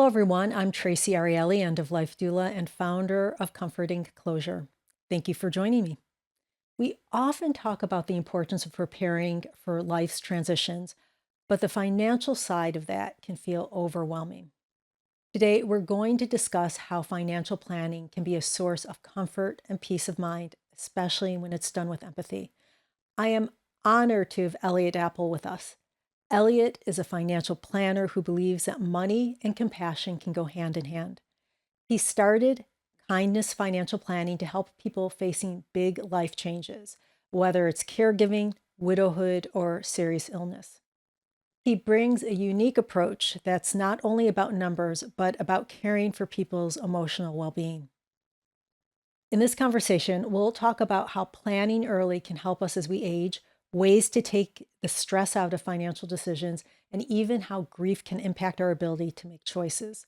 everyone. I'm Tracy Ariely, end of life doula and founder of Comforting Closure. Thank you for joining me. We often talk about the importance of preparing for life's transitions, but the financial side of that can feel overwhelming. Today, we're going to discuss how financial planning can be a source of comfort and peace of mind, especially when it's done with empathy. I am honored to have Elliott Appel with us. Elliott is a financial planner who believes that money and compassion can go hand in hand. He started Kindness Financial Planning to help people facing big life changes, whether it's caregiving, widowhood, or serious illness. He brings a unique approach that's not only about numbers, but about caring for people's emotional well being. In this conversation, we'll talk about how planning early can help us as we age, ways to take the stress out of financial decisions, and even how grief can impact our ability to make choices.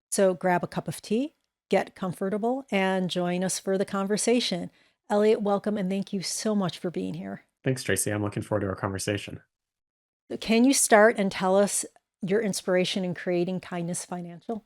So grab a cup of tea, get comfortable, and join us for the conversation. Elliott, welcome, and thank you so much for being here. Thanks, Tracy. I'm looking forward to our conversation. Can you start and tell us your inspiration in creating Kindness Financial?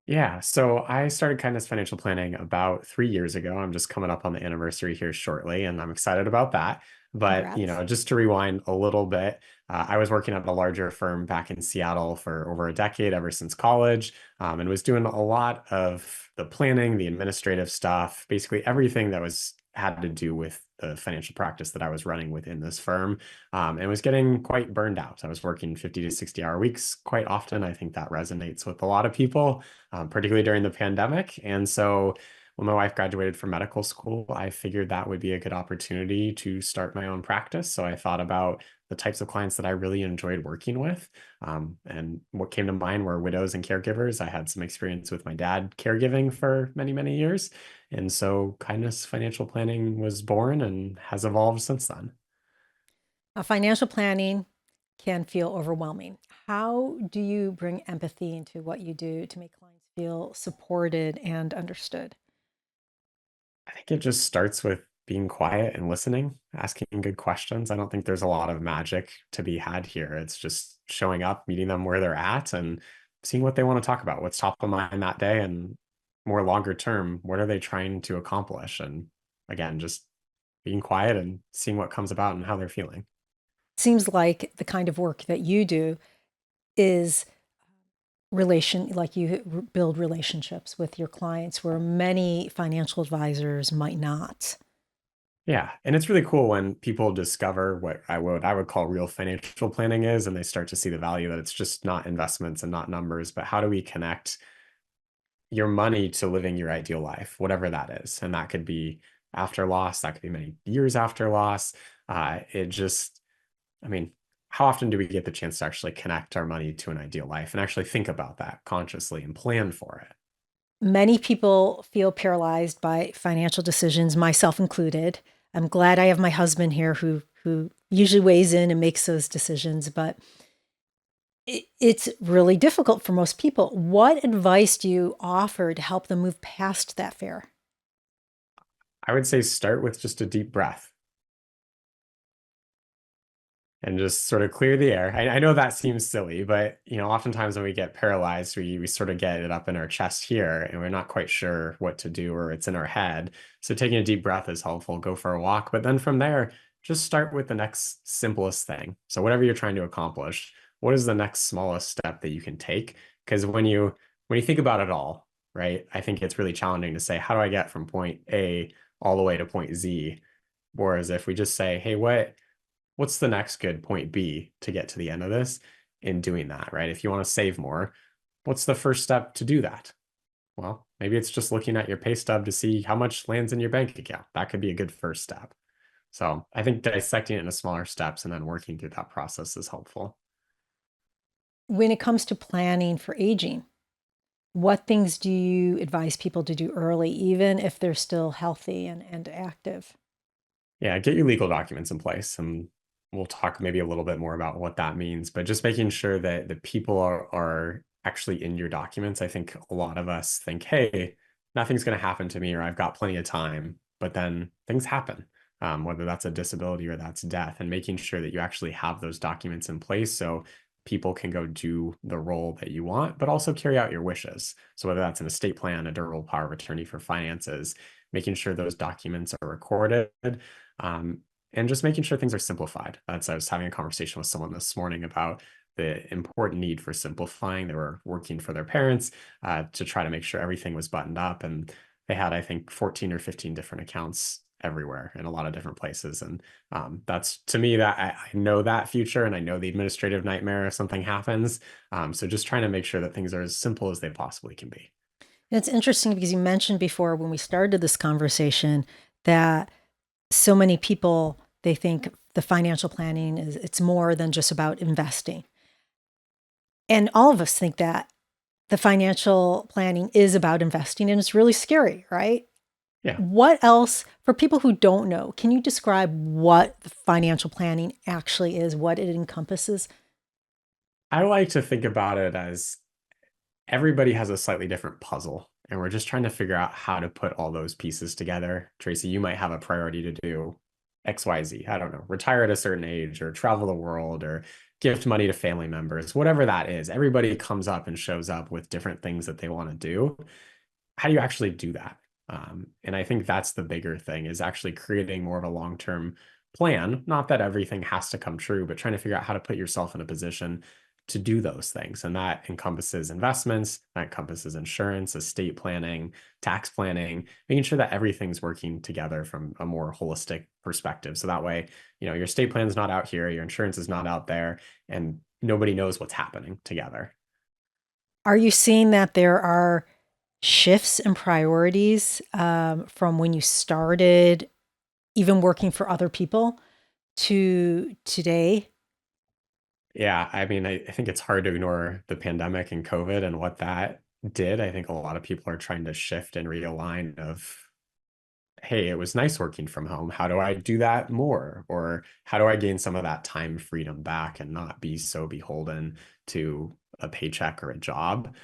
Yeah, so I started Kindness Financial Planning about 3 years ago. I'm just coming up on the anniversary here shortly, and I'm excited about that. But, Congrats. just to rewind a little bit, I was working at a larger firm back in Seattle for over a decade, ever since college, and was doing a lot of the planning, the administrative stuff, basically everything that was had to do with the financial practice that I was running within this firm, and was getting quite burned out. I was working 50 to 60-hour weeks quite often. I think that resonates with a lot of people, particularly during the pandemic. And so when my wife graduated from medical school, I figured that would be a good opportunity to start my own practice. So I thought about the types of clients that I really enjoyed working with. And what came to mind were widows and caregivers. I had some experience with my dad caregiving for many, many years. And so Kindness Financial Planning was born and has evolved since then. Financial planning can feel overwhelming. How do you bring empathy into what you do to make clients feel supported and understood? I think it just starts with being quiet and listening, asking good questions. I don't think there's a lot of magic to be had here. It's just showing up, meeting them where they're at, and seeing what they want to talk about, what's top of mind that day, and more longer term, what are they trying to accomplish? And again, just being quiet and seeing what comes about and how they're feeling. Seems like the kind of work that you do is like build relationships with your clients where many financial advisors might not. Yeah, and it's really cool when people discover what I would call real financial planning is, and they start to see the value that it's just not investments and not numbers, but how do we connect your money to living your ideal life, whatever that is. And that could be after loss, that could be many years after loss. It just, I mean, how often do we get the chance to actually connect our money to an ideal life and actually think about that consciously and plan for it? Many people feel paralyzed by financial decisions, myself included. I'm glad I have my husband here who usually weighs in and makes those decisions, but it's really difficult for most people. What advice do you offer to help them move past that fear? I would say start with just a deep breath and just sort of clear the air. I know that seems silly, but oftentimes when we get paralyzed, we sort of get it up in our chest here, and we're not quite sure what to do, or it's in our head. So taking a deep breath is helpful. Go for a walk, but then from there, just start with the next simplest thing. So whatever you're trying to accomplish, what is the next smallest step that you can take? Because when you think about it all, right, I think it's really challenging to say, how do I get from point A all the way to point Z? Whereas if we just say, hey, what's the next good point B to get to the end of this in doing that, right? If you want to save more, what's the first step to do that? Well, maybe it's just looking at your pay stub to see how much lands in your bank account. That could be a good first step. So I think dissecting it into smaller steps and then working through that process is helpful. When it comes to planning for aging, what things do you advise people to do early, even if they're still healthy and active? Yeah, get your legal documents in place, and we'll talk maybe a little bit more about what that means, but just making sure that the people are actually in your documents. I think a lot of us think, hey, nothing's going to happen to me, or I've got plenty of time, but then things happen, whether that's a disability or that's death, and making sure that you actually have those documents in place. So people can go do the role that you want, but also carry out your wishes. So whether that's an estate plan, a durable power of attorney for finances, making sure those documents are recorded, um, and just making sure things are simplified. I was having a conversation with someone this morning about the important need for simplifying. They were working for their parents to try to make sure everything was buttoned up, and they had, I think, 14 or 15 different accounts everywhere in a lot of different places. And that's, to me, that I know that future, and I know the administrative nightmare if something happens. So just trying to make sure that things are as simple as they possibly can be. And it's interesting because you mentioned before when we started this conversation that so many people, they think the financial planning is it's more than just about investing. And all of us think that the financial planning is about investing and it's really scary, right? Yeah. What else, for people who don't know, can you describe what the financial planning actually is, what it encompasses? I like to think about it as everybody has a slightly different puzzle, and we're just trying to figure out how to put all those pieces together. Tracy, you might have a priority to do XYZ. I don't know, retire at a certain age or travel the world or gift money to family members, whatever that is. Everybody comes up and shows up with different things that they want to do. How do you actually do that? And I think that's the bigger thing, is actually creating more of a long-term plan. Not that everything has to come true, but trying to figure out how to put yourself in a position to do those things. And that encompasses investments, that encompasses insurance, estate planning, tax planning, making sure that everything's working together from a more holistic perspective. So that way, your estate plan is not out here, your insurance is not out there, and nobody knows what's happening together. Are you seeing that there are shifts in priorities from when you started, even working for other people, to today? Yeah, I mean, I think it's hard to ignore the pandemic and COVID and what that did. I think a lot of people are trying to shift and realign of, hey, it was nice working from home. How do I do that more? Or how do I gain some of that time freedom back and not be so beholden to a paycheck or a job?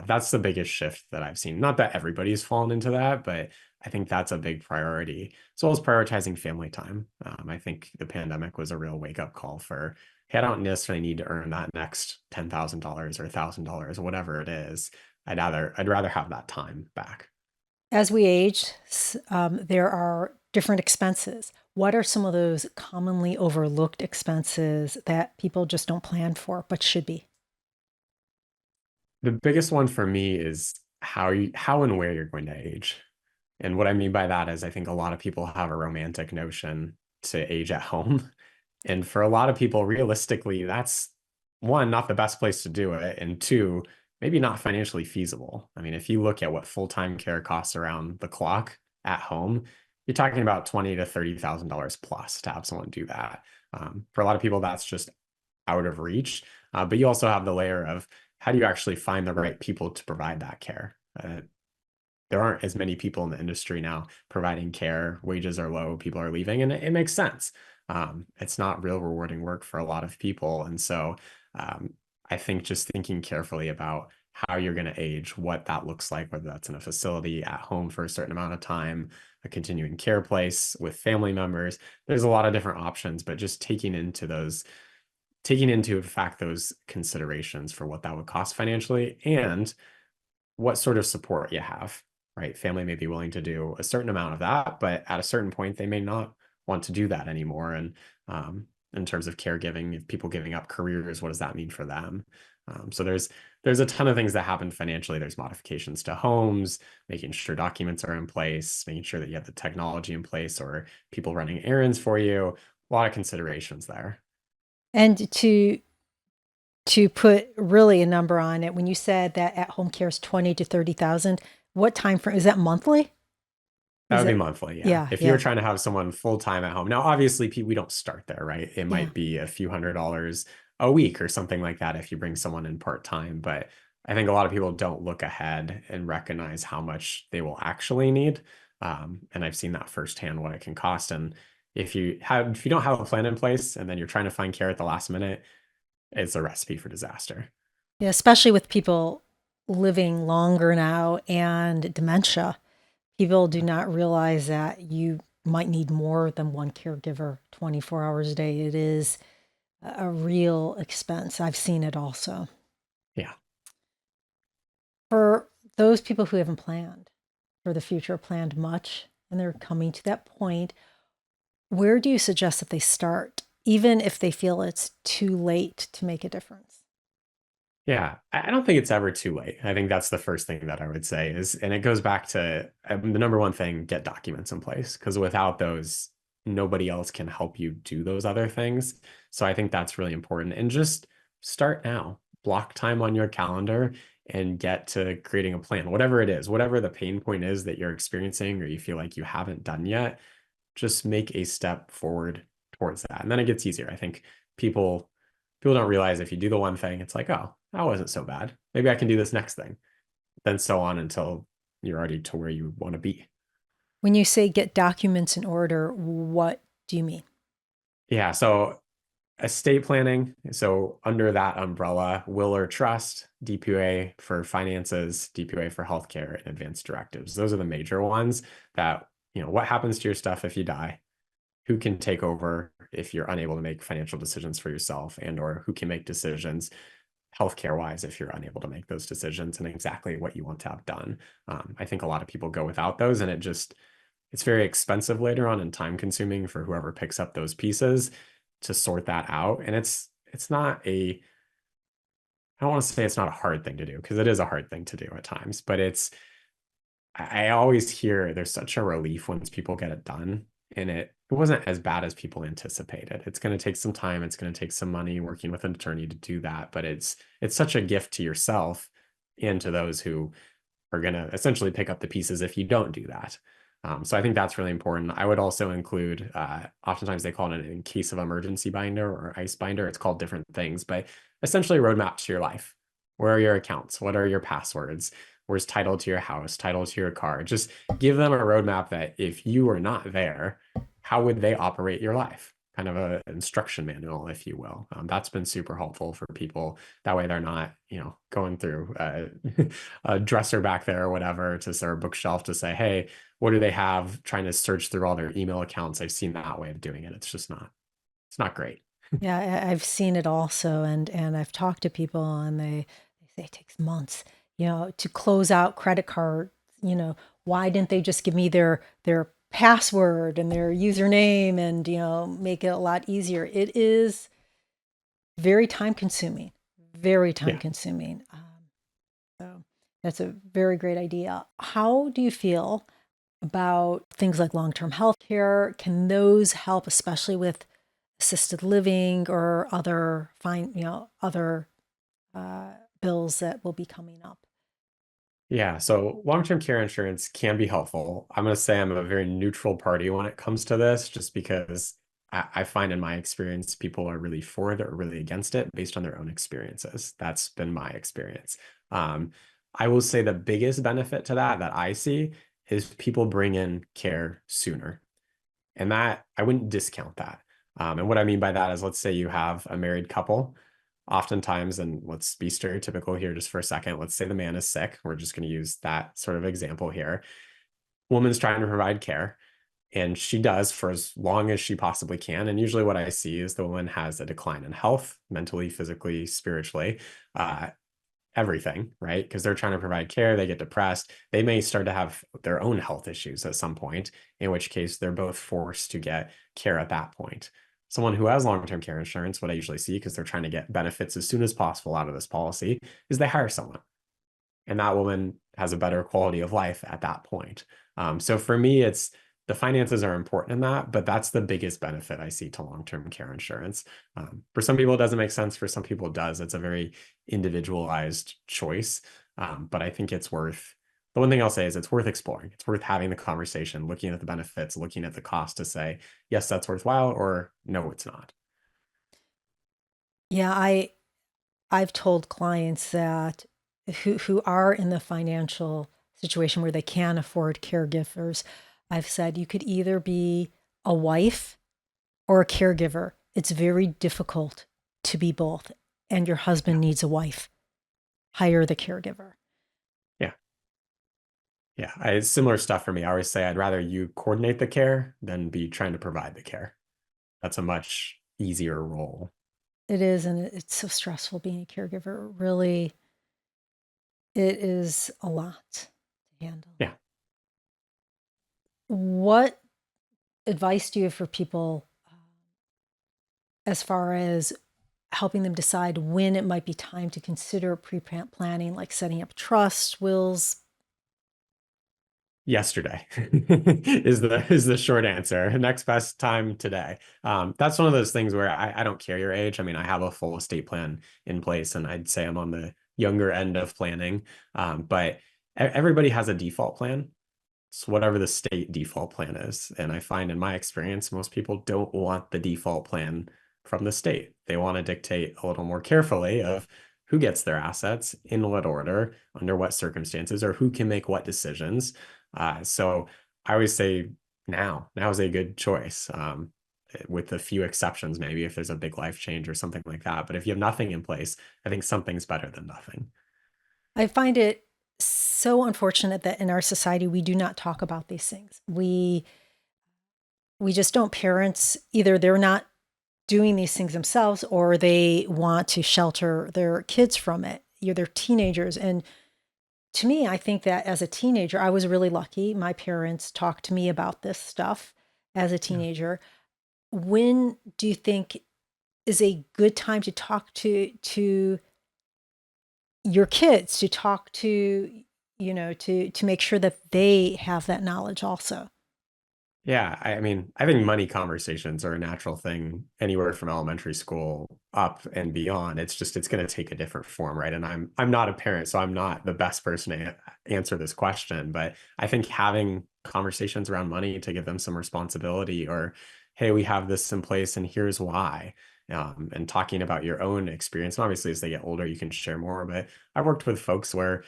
That's the biggest shift that I've seen. Not that everybody's fallen into that, but I think that's a big priority, as well as prioritizing family time. I think the pandemic was a real wake up call for, hey, I don't necessarily need to earn that next $10,000 or $1,000, whatever it is. I'd rather have that time back. As we age, there are different expenses. What are some of those commonly overlooked expenses that people just don't plan for, but should be? The biggest one for me is how and where you're going to age. And what I mean by that is I think a lot of people have a romantic notion to age at home. And for a lot of people, realistically, that's one, not the best place to do it. And two, maybe not financially feasible. I mean, if you look at what full-time care costs around the clock at home, you're talking about $20,000 to $30,000 plus to have someone do that. For a lot of people, that's just out of reach. But you also have the layer of, how do you actually find the right people to provide that care? There aren't as many people in the industry now providing care. Wages are low, people are leaving, and it makes sense. It's not real rewarding work for a lot of people. And so um, I think just thinking carefully about how you're going to age, what that looks like, whether that's in a facility, at home for a certain amount of time, a continuing care place with family members. There's a lot of different options, but just taking into fact those considerations for what that would cost financially and what sort of support you have, right? Family may be willing to do a certain amount of that, but at a certain point, they may not want to do that anymore. And in terms of caregiving, if people giving up careers, what does that mean for them? So there's a ton of things that happen financially. There's modifications to homes, making sure documents are in place, making sure that you have the technology in place, or people running errands for you. A lot of considerations there. And to put really a number on it, when you said that at home care is 20 to 30,000, what time frame is that monthly? That Is would be it? monthly, yeah. Yeah, If you're yeah, trying to have someone full time at home. Now, obviously, we don't start there, right? It yeah. might be a few $100s a week or something like that if you bring someone in part time. But I think a lot of people don't look ahead and recognize how much they will actually need. And I've seen that firsthand what it can cost. And if you don't have a plan in place and then you're trying to find care at the last minute, it's a recipe for disaster. Yeah, especially with people living longer now and dementia. People do not realize that you might need more than one caregiver 24 hours a day. It is a real expense. I've seen it also. Yeah. For those people who haven't planned for the future, planned much, and they're coming to that point, where do you suggest that they start, even if they feel it's too late to make a difference? Yeah, I don't think it's ever too late. I think that's the first thing that I would say is, and it goes back to the number one thing, get documents in place, because without those, nobody else can help you do those other things. So I think that's really important. And just start now, block time on your calendar and get to creating a plan, whatever it is, whatever the pain point is that you're experiencing or you feel like you haven't done yet, just make a step forward towards that. And then it gets easier. I think people don't realize if you do the one thing, it's like, oh, that wasn't so bad. Maybe I can do this next thing. Then so on until you're already to where you want to be. When you say get documents in order, what do you mean? Yeah. So estate planning. So under that umbrella, will or trust, DPA for finances, DPA for healthcare, and advanced directives. Those are the major ones that, what happens to your stuff if you die? Who can take over if you're unable to make financial decisions for yourself, and or who can make decisions healthcare wise if you're unable to make those decisions and exactly what you want to have done. I think a lot of people go without those, and it's very expensive later on and time consuming for whoever picks up those pieces to sort that out. And it's not a I don't want to say it's not a hard thing to do, because it is a hard thing to do at times, but I always hear there's such a relief once people get it done. And it wasn't as bad as people anticipated. It's going to take some time. It's going to take some money working with an attorney to do that. But it's such a gift to yourself and to those who are going to essentially pick up the pieces if you don't do that. So I think that's really important. I would also include, oftentimes they call it an in case of emergency binder or ICE binder. It's called different things, but essentially roadmap to your life. Where are your accounts? What are your passwords? Where's title to your house, title to your car? Just give them a roadmap that if you are not there, how would they operate your life? Kind of an instruction manual, if you will. That's been super helpful for people. That way they're not, going through a dresser back there or whatever to their bookshelf to say, hey, what do they have? Trying to search through all their email accounts. I've seen that way of doing it. It's not great. Yeah, I've seen it also, and I've talked to people, and they say it takes months, to close out credit card. Why didn't they just give me their password and their username and make it a lot easier? It is very time consuming, very time Yeah. consuming. So that's a very great idea. How do you feel about things like long-term health care? Can those help, especially with assisted living or other uh, bills that will be coming up? Yeah, so long-term care insurance can be helpful. I'm going to say I'm a very neutral party when it comes to this, just because I find in my experience, people are really for it or really against it based on their own experiences. That's been my experience. Um, I will say the biggest benefit to that I see is people bring in care sooner. And that I wouldn't discount that. And what I mean by that is, let's say you have a married couple. Oftentimes, and let's be stereotypical here just for a second. Let's say the man is sick. We're just going to use that sort of example here. Woman's trying to provide care, and she does for as long as she possibly can. And usually, what I see is the woman has a decline in health, mentally, physically, spiritually. Uh, Everything, right? Because they're trying to provide care, they get depressed. They may start to have their own health issues at some point, in which case they're both forced to get care at that point. Someone who has long-term care insurance, what I usually see, because they're trying to get benefits as soon as possible out of this policy, is they hire someone. And that woman has a better quality of life at that point. So for me, it's the finances are important in that, but that's the biggest benefit I see to long-term care insurance. For some people, it doesn't make sense. For some people, it does. It's a very individualized choice. But I think the one thing I'll say is it's worth exploring. It's worth having the conversation, looking at the benefits, looking at the cost to say, yes, that's worthwhile, or no, it's not. Yeah, I've told clients that who are in the financial situation where they can afford caregivers. I've said you could either be a wife or a caregiver. It's very difficult to be both, and your Yeah. husband needs a wife. Hire the caregiver. Yeah. Yeah. It's similar stuff for me. I always say I'd rather you coordinate the care than be trying to provide the care. That's a much easier role. It is, and it's so stressful being a caregiver. Really, it is a lot to handle. Yeah. What advice do you have for people as far as helping them decide when it might be time to consider pre-planning, like setting up trust, wills? Yesterday is the short answer. Next best time today. That's one of those things where I don't care your age. I mean, I have a full estate plan in place, and I'd say I'm on the younger end of planning. But everybody has a default plan. It's whatever the state default plan is. And I find in my experience, most people don't want the default plan from the state. They want to dictate a little more carefully of who gets their assets, in what order, under what circumstances, or who can make what decisions. So I always say now is a good choice. With a few exceptions, maybe if there's a big life change or something like that. But if you have nothing in place, I think something's better than nothing. I find it so unfortunate that in our society we do not talk about these things. We just don't. Parents, either they're not doing these things themselves or they want to shelter their kids from it. They're teenagers. And to me, I think that as a teenager, I was really lucky. My parents talked to me about this stuff as a Yeah. teenager. When do you think is a good time to talk to your kids, to talk to, to make sure that they have that knowledge also? Yeah, I mean, I think money conversations are a natural thing anywhere from elementary school up and beyond. It's just it's going to take a different form, right? And I'm not a parent, so I'm not the best person to answer this question, but I think having conversations around money to give them some responsibility or hey, we have this in place and here's why. And talking about your own experience. And obviously, as they get older, you can share more. But I've worked with folks where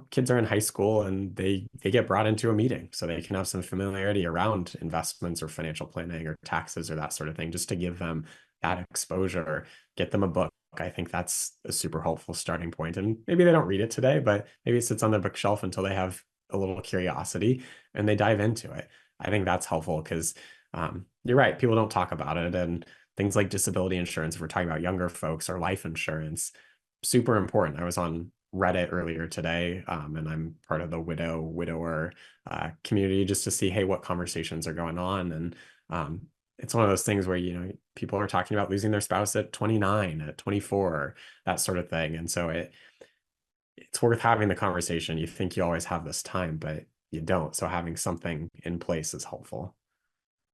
kids are in high school and they get brought into a meeting so they can have some familiarity around investments or financial planning or taxes or that sort of thing, just to give them that exposure, get them a book. I think that's a super helpful starting point. And maybe they don't read it today, but maybe it sits on their bookshelf until they have a little curiosity and they dive into it. I think that's helpful because you're right, people don't talk about it. And things like disability insurance, if we're talking about younger folks, or life insurance, super important. I was on Reddit earlier today, and I'm part of the widower community just to see, hey, what conversations are going on. And it's one of those things where, people are talking about losing their spouse at 29, at 24, that sort of thing. And so it's worth having the conversation. You think you always have this time, but you don't. So having something in place is helpful.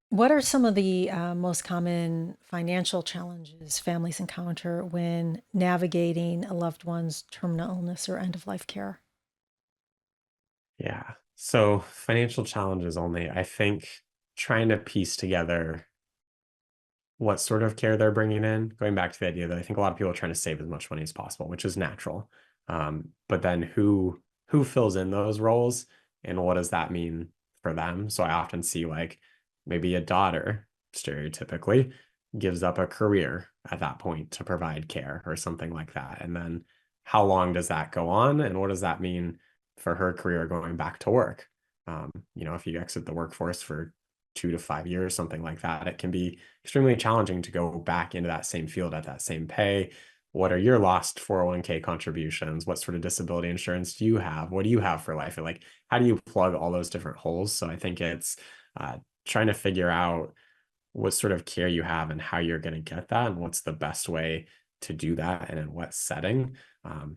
What are some of the most common financial challenges families encounter when navigating a loved one's terminal illness or end of life care? Yeah. So financial challenges only, I think trying to piece together what sort of care they're bringing in. Going back to the idea that I think a lot of people are trying to save as much money as possible, which is natural. But then who fills in those roles and what does that mean for them? So I often see like maybe a daughter, stereotypically, gives up a career at that point to provide care or something like that. And then how long does that go on? And what does that mean for her career going back to work? If you exit the workforce for 2 to 5 years, something like that, it can be extremely challenging to go back into that same field at that same pay. What are your lost 401k contributions? What sort of disability insurance do you have? What do you have for life? And like, how do you plug all those different holes? So I think it's uh, trying to figure out what sort of care you have and how you're going to get that, and what's the best way to do that, and in what setting. And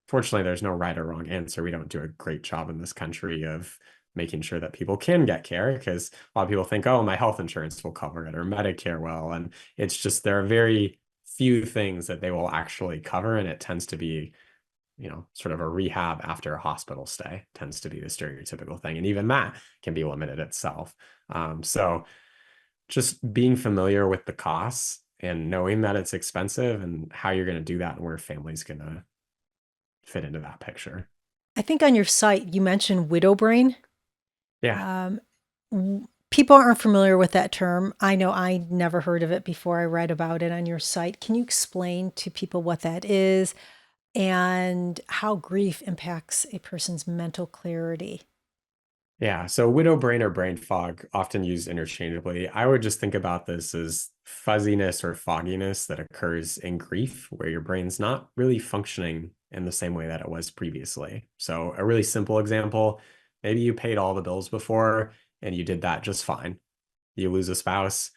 fortunately, there's no right or wrong answer. We don't do a great job in this country of making sure that people can get care because a lot of people think, oh, my health insurance will cover it or Medicare will. And it's just there are very few things that they will actually cover. And it tends to be, sort of a rehab after a hospital stay tends to be the stereotypical thing. And even that can be limited itself. So just being familiar with the costs and knowing that it's expensive and how you're going to do that and where family's going to fit into that picture. I think on your site you mentioned widow brain. Yeah. Um, People aren't familiar with that term. I know I never heard of it before I read about it on your site. Can you explain to people what that is and how grief impacts a person's mental clarity? Yeah, so widow brain or brain fog, often used interchangeably. I would just think about this as fuzziness or fogginess that occurs in grief, where your brain's not really functioning in the same way that it was previously. So, a really simple example, maybe you paid all the bills before and you did that just fine. You lose a spouse,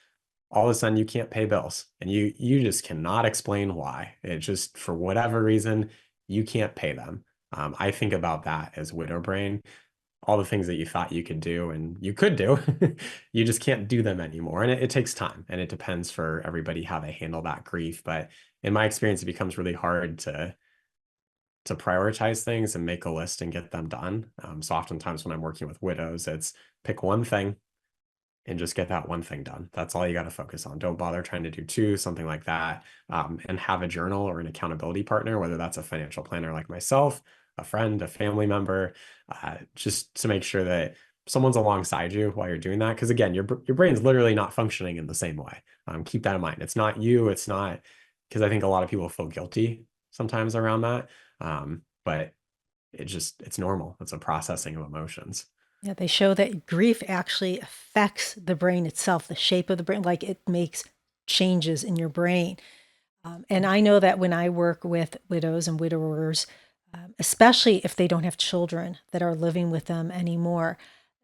all of a sudden you can't pay bills and you just cannot explain why. It just, for whatever reason, you can't pay them. I think about that as widow brain, all the things that you thought you could do and you could do, you just can't do them anymore. And it takes time and it depends for everybody how they handle that grief. But in my experience, it becomes really hard to prioritize things and make a list and get them done. So oftentimes when I'm working with widows, it's pick one thing and just get that one thing done. That's all you got to focus on. Don't bother trying to do two, something like that. And have a journal or an accountability partner, whether that's a financial planner like myself, a friend, a family member, just to make sure that someone's alongside you while you're doing that. Because again, your brain's literally not functioning in the same way. Keep that in mind. It's not you. It's not, because I think a lot of people feel guilty sometimes around that. But it's normal. It's a processing of emotions. Yeah, they show that grief actually affects the brain itself, the shape of the brain, like it makes changes in your brain. And I know that when I work with widows and widowers, especially if they don't have children that are living with them anymore,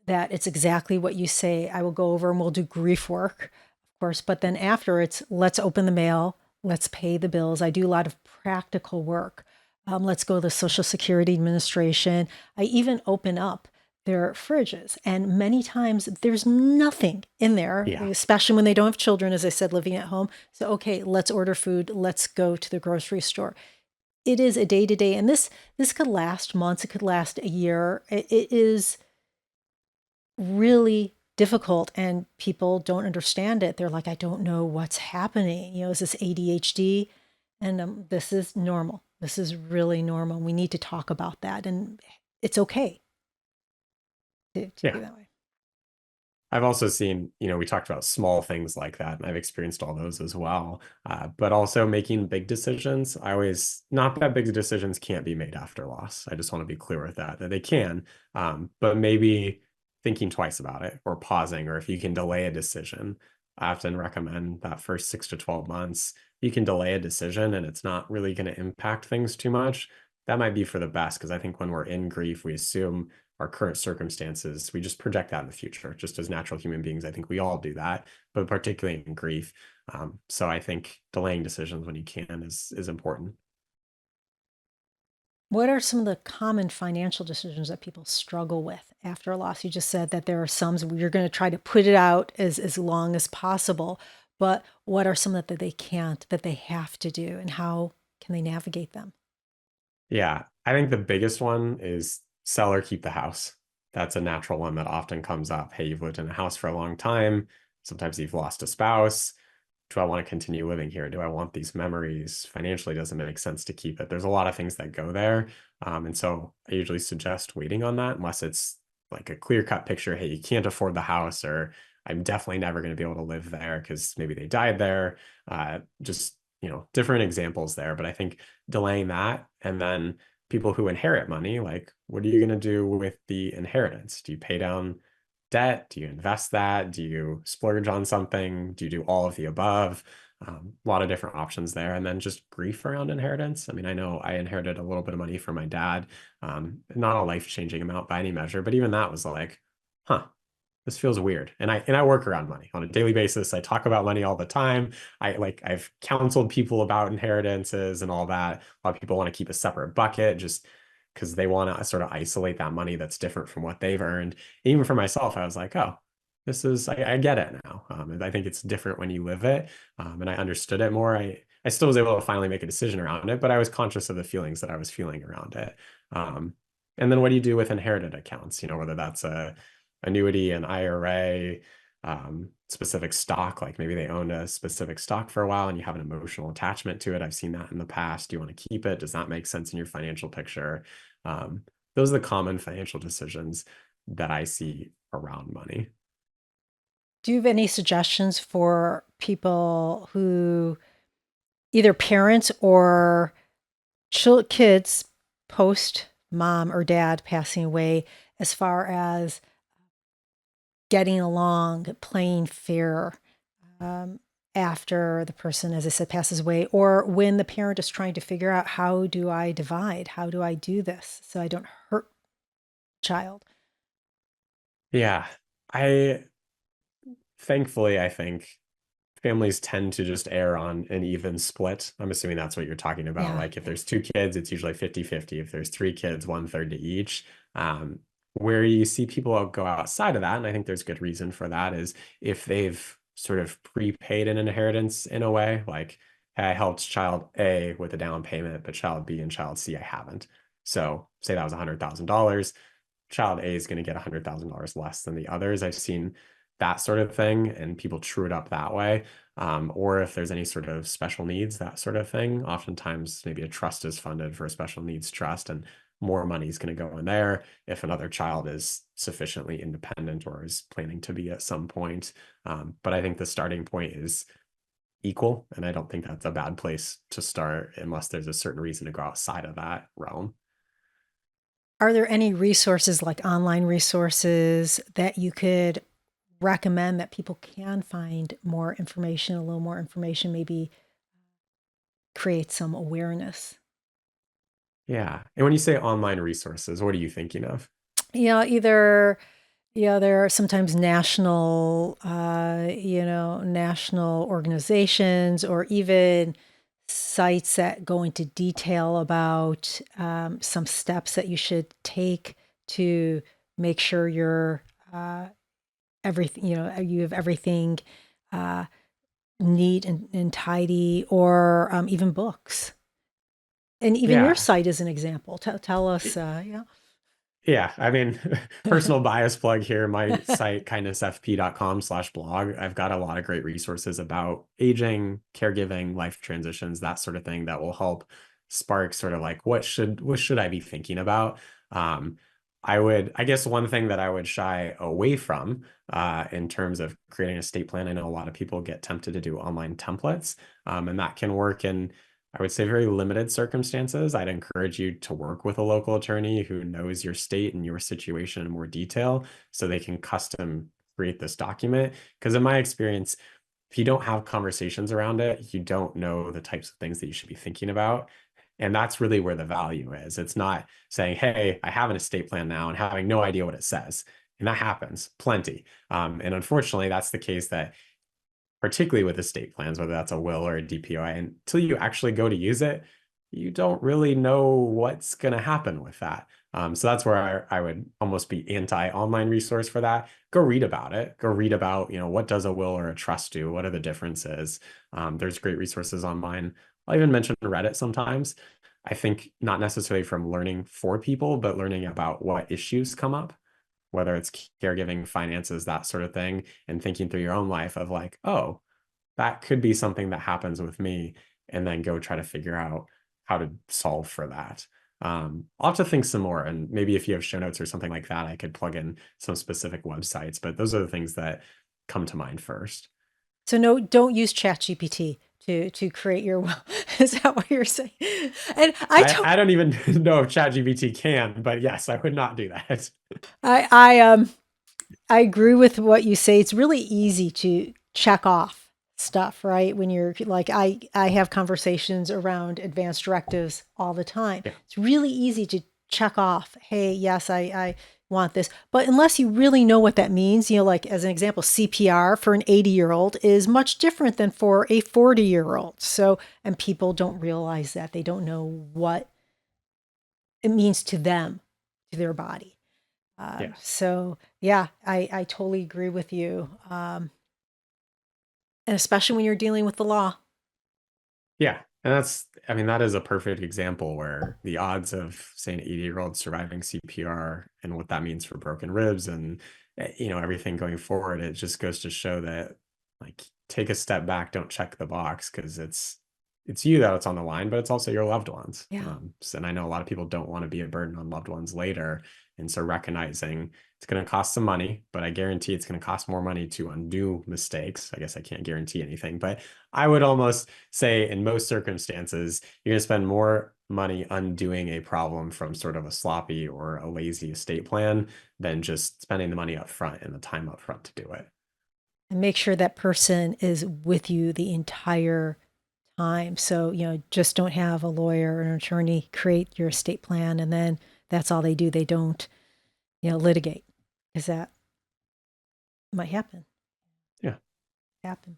that it's exactly what you say. I will go over and we'll do grief work, of course, but then after it's let's open the mail, let's pay the bills. I do a lot of practical work. Let's go to the Social Security Administration. I even open up their fridges, and many times there's nothing in there, Yeah. especially when they don't have children, as I said, living at home. So, okay, let's order food. Let's go to the grocery store. It is a day to day, and this could last months. It could last a year. It is really difficult, and people don't understand it. They're like, I don't know what's happening. Is this ADHD? And this is normal. This is really normal. We need to talk about that, and it's okay to Yeah. be that way. I've also seen, we talked about small things like that, and I've experienced all those as well. But also making big decisions. Not that big decisions can't be made after loss. I just want to be clear with that they can. But maybe thinking twice about it or pausing, or if you can delay a decision. I often recommend that first 6 to 12 months, you can delay a decision and it's not really going to impact things too much. That might be for the best because I think when we're in grief, we assume our current circumstances, we just project that in the future. Just as natural human beings, I think we all do that, but particularly in grief. So I think delaying decisions when you can is important. What are some of the common financial decisions that people struggle with after a loss? You just said that there are some where you're going to try to put it out as long as possible, but what are some that they can't, that they have to do, and how can they navigate them? Yeah, I think the biggest one is sell or keep the house. That's a natural one that often comes up. Hey, you've lived in a house for a long time. Sometimes you've lost a spouse. Do I want to continue living here? Do I want these memories? Financially, doesn't make sense to keep it. There's a lot of things that go there. And so I usually suggest waiting on that unless it's like a clear-cut picture. Hey, you can't afford the house, or I'm definitely never going to be able to live there because maybe they died there. Just, different examples there. But I think delaying that, and then people who inherit money, like, what are you going to do with the inheritance? Do you pay down debt? Do you invest that? Do you splurge on something? Do you do all of the above? A lot of different options there. And then just grief around inheritance. I mean, I know I inherited a little bit of money from my dad, not a life-changing amount by any measure, but even that was like, huh, this feels weird. And I work around money on a daily basis. I talk about money all the time. I've counseled people about inheritances and all that. A lot of people want to keep a separate bucket just because they want to sort of isolate that money that's different from what they've earned. Even for myself, I was like, oh, I get it now. And I think it's different when you live it. And I understood it more. I still was able to finally make a decision around it, but I was conscious of the feelings that I was feeling around it. Um, and then what do you do with inherited accounts? Whether that's a annuity, an IRA, specific stock, like maybe they owned a specific stock for a while and you have an emotional attachment to it. I've seen that in the past. Do you want to keep it? Does that make sense in your financial picture? Um, those are the common financial decisions that I see around money. Do you have any suggestions for people who, either parents or kids, post mom or dad passing away, as far as getting along, playing fair um, after the person, as I said, passes away, or when the parent is trying to figure out how do I divide? How do I do this so I don't hurt child? Yeah. I thankfully, I think families tend to just err on an even split. I'm assuming that's what you're talking about. Yeah. Like if there's two kids, it's usually 50-50. If there's three kids, one third to each. Where you see people go outside of that, and I think there's good reason for that, is if they've sort of prepaid an inheritance in a way, like, hey, I helped child A with a down payment, but child B and child C, I haven't. So say that was $100,000. Child A is going to get $100,000 less than the others. I've seen that sort of thing, and people true it up that way. Or if there's any sort of special needs, that sort of thing. Oftentimes, maybe a trust is funded for a special needs trust, and more money is going to go in there if another child is sufficiently independent or is planning to be at some point. But I think the starting point is equal, and I don't think that's a bad place to start unless there's a certain reason to go outside of that realm. Are there any resources like online resources that you could recommend that people can find more information, a little more information, maybe create some awareness? Yeah. And when you say online resources, what are you thinking of? Either there are sometimes national, national organizations or even sites that go into detail about some steps that you should take to make sure you're everything, you have everything uh, neat and tidy, or even books. And even your Yeah. site is an example. Tell us, Yeah, I mean, personal bias plug here. My site, kindnessfp.com/blog. I've got a lot of great resources about aging, caregiving, life transitions, that sort of thing that will help spark sort of like what should I be thinking about? Um, I guess one thing that I would shy away from in terms of creating a estate plan, I know a lot of people get tempted to do online templates, and that can work in I would say very limited circumstances. I'd encourage you to work with a local attorney who knows your state and your situation in more detail so they can custom create this document. Because in my experience, if you don't have conversations around it, you don't know the types of things that you should be thinking about. And that's really where the value is. It's not saying, hey, I have an estate plan now and having no idea what it says. And that happens plenty. And unfortunately, that's the case that particularly with estate plans, whether that's a will or a DPOI, until you actually go to use it, you don't really know what's going to happen with that. So that's where I would almost be anti-online resource for that. Go read about it. Go read about, what does a will or a trust do? What are the differences? There's great resources online. I'll even mention Reddit sometimes. I think not necessarily from learning for people, but learning about what issues come up, whether it's caregiving, finances, that sort of thing, and thinking through your own life of like, oh, that could be something that happens with me, and then go try to figure out how to solve for that. I'll have to think some more, and maybe if you have show notes or something like that, I could plug in some specific websites, but those are the things that come to mind first. so no, don't use ChatGPT to create your will. Is that what you're saying? And I don't even know if ChatGPT can, but yes, I would not do that. I I um I agree with what you say. It's really easy to check off stuff, right? When you're like, I have conversations around advanced directives all the time. Yeah. It's really easy to check off, hey, yes, I want this. But unless you really know what that means, like as an example, CPR for an 80-year-old is much different than for a 40-year-old. So, and people don't realize that. They don't know what it means to them, to their body. Yes. So yeah, I totally agree with you. And especially when you're dealing with the law. Yeah. And I mean, that is a perfect example where the odds of, say, an 80-year-old surviving CPR and what that means for broken ribs and, everything going forward, it just goes to show that, like, take a step back, don't check the box because it's you that it's on the line, but it's also your loved ones. Yeah. And I know a lot of people don't want to be a burden on loved ones later. And so recognizing it's going to cost some money, but I guarantee it's going to cost more money to undo mistakes. I guess I can't guarantee anything, but I would almost say in most circumstances, you're going to spend more money undoing a problem from sort of a sloppy or a lazy estate plan than just spending the money up front and the time up front to do it. And make sure that person is with you the entire time. So, just don't have a lawyer or an attorney create your estate plan and then that's all they do. They don't, litigate because that might Yeah. happen.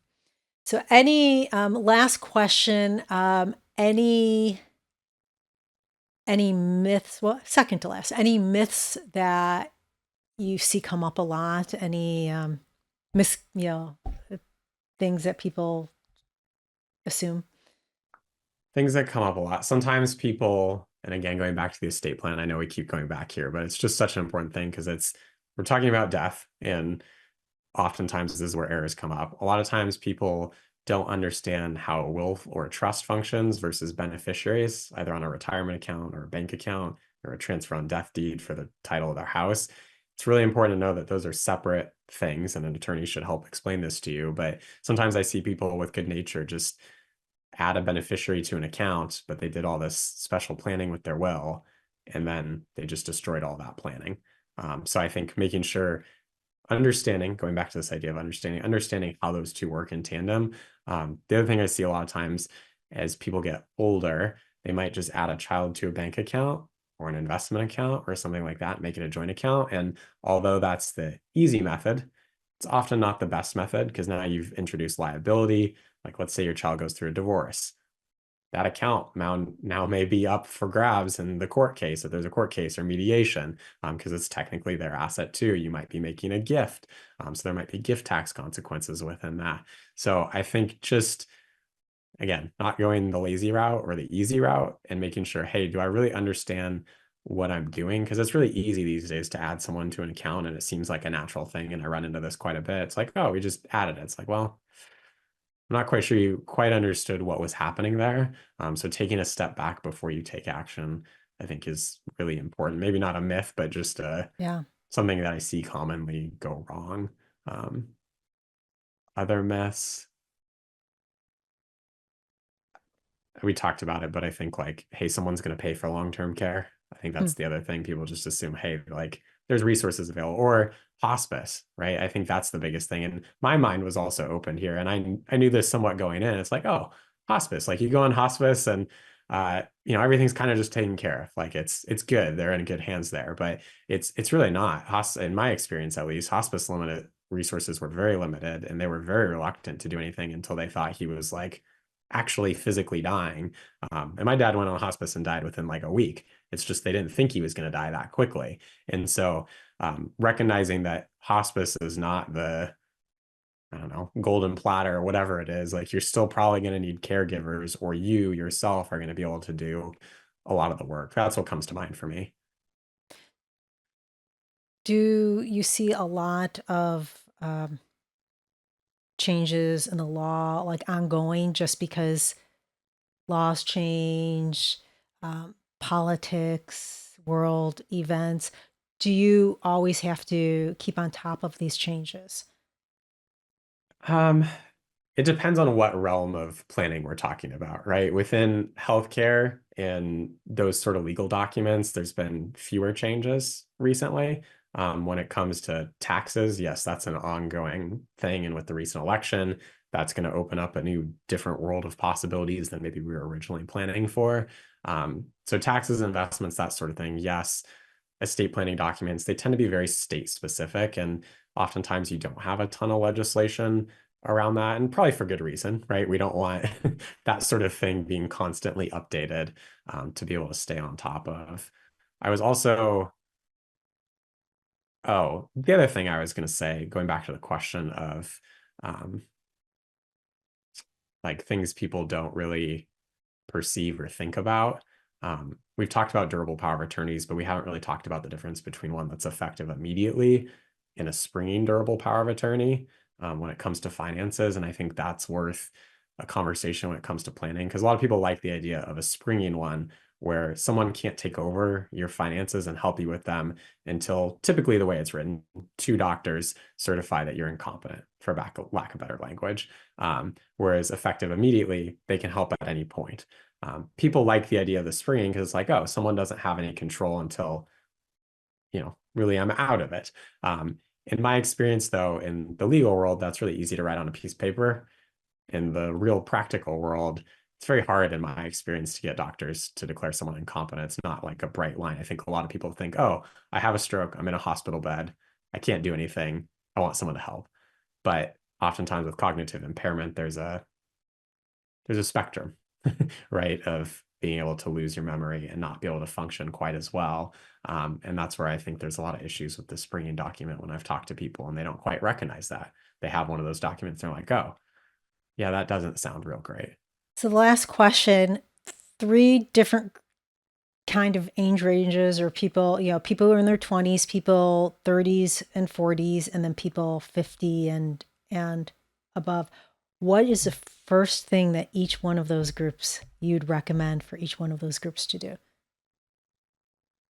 So, any last question? Any myths? Well, second to last. Any myths that you see come up a lot? Any things that people assume? Things that come up a lot. Sometimes people, and again, going back to the estate plan, I know we keep going back here, but it's just such an important thing because we're talking about death, and oftentimes this is where errors come up. A lot of times people don't understand how a will or a trust functions versus beneficiaries, either on a retirement account or a bank account or a transfer on death deed for the title of their house. It's really important to know that those are separate things, and an attorney should help explain this to you. But sometimes I see people with good nature just add a beneficiary to an account, but they did all this special planning with their will, and then they just destroyed all that planning. So I think making sure going back to this idea of understanding how those two work in tandem. The other thing I see a lot of times as people get older, they might just add a child to a bank account or an investment account or something like that, make it a joint account. And although that's the easy method, it's often not the best method because now you've introduced liability. Like, let's say your child goes through a divorce. That account now may be up for grabs in the court case, if there's a court case or mediation, because it's technically their asset too. You might be making a gift. So there might be gift tax consequences within that. So I think just, again, not going the lazy route or the easy route and making sure, hey, do I really understand what I'm doing? Because it's really easy these days to add someone to an account and it seems like a natural thing. And I run into this quite a bit. It's like, oh, we just added it. It's like, well, I'm not quite sure you quite understood what was happening there. So taking a step back before you take action, I think, is really important. Maybe not a myth, but just Yeah. something that I see commonly go wrong. Other myths, we talked about it, but I think like, hey, someone's going to pay for long-term care. I think Hmm. that's the other thing. People just assume, hey, like there's resources available, or hospice, right? I think that's the biggest thing. And my mind was also opened here, and I knew this somewhat going in. It's like, oh, hospice, like you go on hospice and everything's kind of just taken care of. Like it's good. They're in good hands there, but it's really not. In my experience, at least, hospice limited resources were very limited, and they were very reluctant to do anything until they thought he was like actually physically dying. And my dad went on hospice and died within like a week. It's just they didn't think he was going to die that quickly. And so recognizing that hospice is not the, I don't know, golden platter or whatever it is, like you're still probably going to need caregivers, or you yourself are going to be able to do a lot of the work. That's what comes to mind for me. Do you see a lot of changes in the law, like ongoing, just because laws change, politics, world events? Do you always have to keep on top of these changes? Um, it depends on what realm of planning we're talking about, right? Within healthcare and those sort of legal documents, there's been fewer changes recently. When it comes to taxes, yes, that's an ongoing thing. And with the recent election, that's going to open up a new, different world of possibilities than maybe we were originally planning for. So taxes, investments, that sort of thing, yes. Estate planning documents, they tend to be very state specific, and oftentimes you don't have a ton of legislation around that, and probably for good reason, right? We don't want that sort of thing being constantly updated to be able to stay on top of. I was also, the other thing I was going to say, going back to the question of um, like things people don't really perceive or think about. We've talked about durable power of attorneys, but we haven't really talked about the difference between one that's effective immediately and a springing durable power of attorney when it comes to finances. And I think that's worth a conversation when it comes to planning, because a lot of people like the idea of a springing one where someone can't take over your finances and help you with them until, typically the way it's written, two doctors certify that you're incompetent, for lack of better language. Whereas effective immediately, they can help at any point. People like the idea of the springing because it's like, oh, someone doesn't have any control until, really I'm out of it. In my experience, though, in the legal world, that's really easy to write on a piece of paper. In the real practical world, it's very hard, in my experience, to get doctors to declare someone incompetent. It's not like a bright line. I think a lot of people think, oh, I have a stroke, I'm in a hospital bed, I can't do anything, I want someone to help. But oftentimes with cognitive impairment, there's a spectrum, right, of being able to lose your memory and not be able to function quite as well. And that's where I think there's a lot of issues with the springing document when I've talked to people and they don't quite recognize that. They have one of those documents, they're like, oh, yeah, that doesn't sound real great. So the last question, three different kind of age ranges or people, people who are in their 20s, people 30s and 40s, and then people 50 and above. What is the first thing that each one of those groups you'd recommend for each one of those groups to do?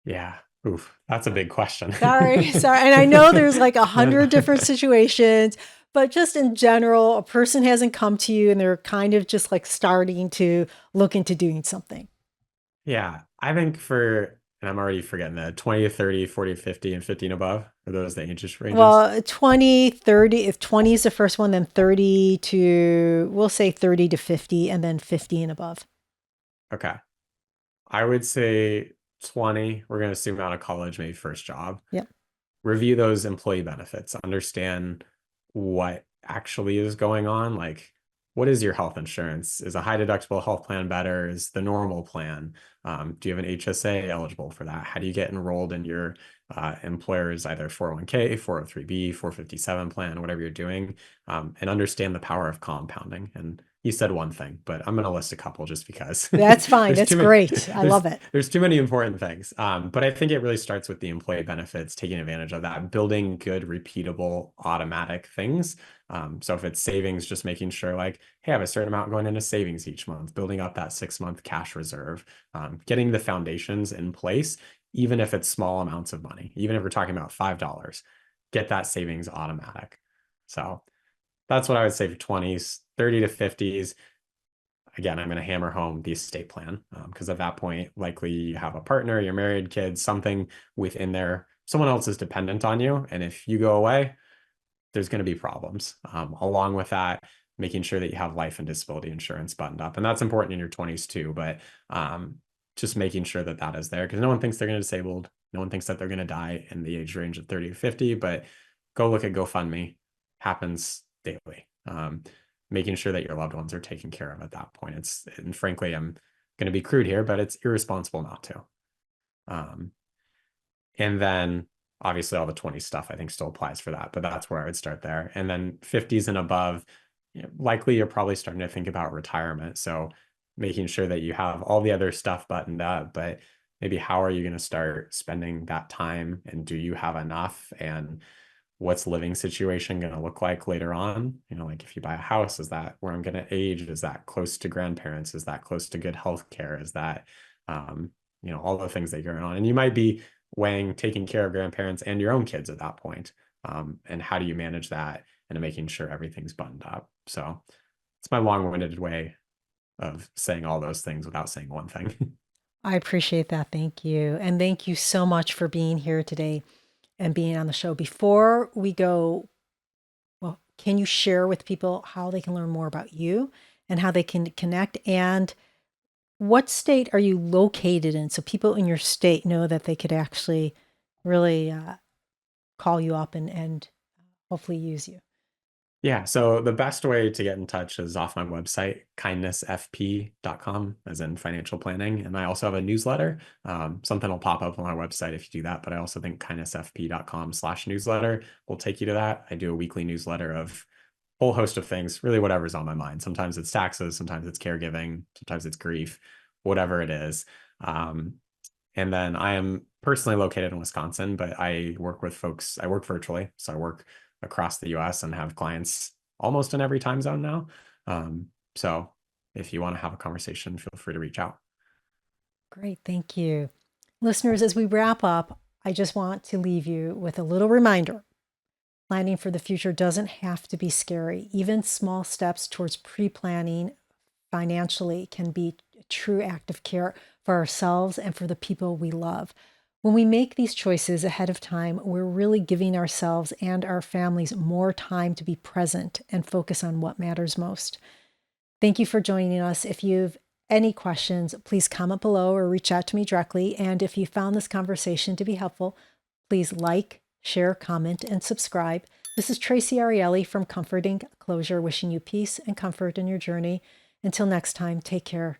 Yeah. Oof, that's a big question. Sorry. And I know there's like 100 different situations, but just in general, a person hasn't come to you and they're kind of just like starting to look into doing something. Yeah, I think and I'm already forgetting the 20 to 30, 40 to 50, and 50 and above. Are those the ages ranges? Well, 20, 30, if 20 is the first one, then 30 to, we'll say 30 to 50, and then 50 and above. Okay. I would say 20. We're going to assume out of college, maybe first job. Yep. Review those employee benefits, understand what actually is going on. Like, what is your health insurance? Is a high deductible health plan better? Is the normal plan? Do you have an HSA eligible for that? How do you get enrolled in your employer's either 401k, 403b, 457 plan, whatever you're doing, and understand the power of compounding. And you said one thing, but I'm going to list a couple just because. That's fine. There's That's too many, great. I love it. there's too many important things. But I think it really starts with the employee benefits, taking advantage of that, building good, repeatable, automatic things. So if it's savings, just making sure like, hey, I have a certain amount going into savings each month, building up that 6-month cash reserve, getting the foundations in place, even if it's small amounts of money, even if we're talking about $5, get that savings automatic. So that's what I would say for 20s, 30 to 50s. Again, I'm going to hammer home the estate plan because at that point, likely you have a partner, you're married, kids, something within there. Someone else is dependent on you. And if you go away, there's going to be problems. Along with that, making sure that you have life and disability insurance buttoned up. And that's important in your 20s too. But just making sure that that is there because no one thinks they're going to disabled. No one thinks that they're going to die in the age range of 30 to 50. But go look at GoFundMe. Happens daily. Making sure that your loved ones are taken care of at that point. And frankly, I'm going to be crude here, but it's irresponsible not to. And then obviously all the 20 stuff I think still applies for that, but that's where I would start there. And then 50s and above, likely you're probably starting to think about retirement. So making sure that you have all the other stuff buttoned up, but maybe how are you going to start spending that time and do you have enough? And what's living situation going to look like later on? Like if you buy a house, is that where I'm going to age? Is that close to grandparents? Is that close to good health care? Is that, all the things that are going on? And you might be weighing taking care of grandparents and your own kids at that point. And how do you manage that and making sure everything's buttoned up? So it's my long-winded way of saying all those things without saying one thing. I appreciate that. Thank you. And thank you so much for being here today and being on the show. Before we go, well, can you share with people how they can learn more about you and how they can connect? And what state are you located in? So people in your state know that they could actually really call you up and hopefully use you. Yeah, so the best way to get in touch is off my website, kindnessfp.com, as in financial planning. And I also have a newsletter. Something will pop up on my website if you do that. But I also think kindnessfp.com/newsletter will take you to that. I do a weekly newsletter of a whole host of things, really whatever's on my mind. Sometimes it's taxes, sometimes it's caregiving, sometimes it's grief, whatever it is. And then I am personally located in Wisconsin, but I work virtually. So I work across the US and have clients almost in every time zone now. So if you want to have a conversation, feel free to reach out. Great. Thank you. Listeners, as we wrap up, I just want to leave you with a little reminder. Planning for the future doesn't have to be scary. Even small steps towards pre planning financially can be a true act of care for ourselves and for the people we love. When we make these choices ahead of time, we're really giving ourselves and our families more time to be present and focus on what matters most. Thank you for joining us. If you've any questions, please comment below or reach out to me directly. And if you found this conversation to be helpful, please like, share, comment, and subscribe. This is Tracy Ariely from Comforting Closure, wishing you peace and comfort in your journey. Until next time, take care.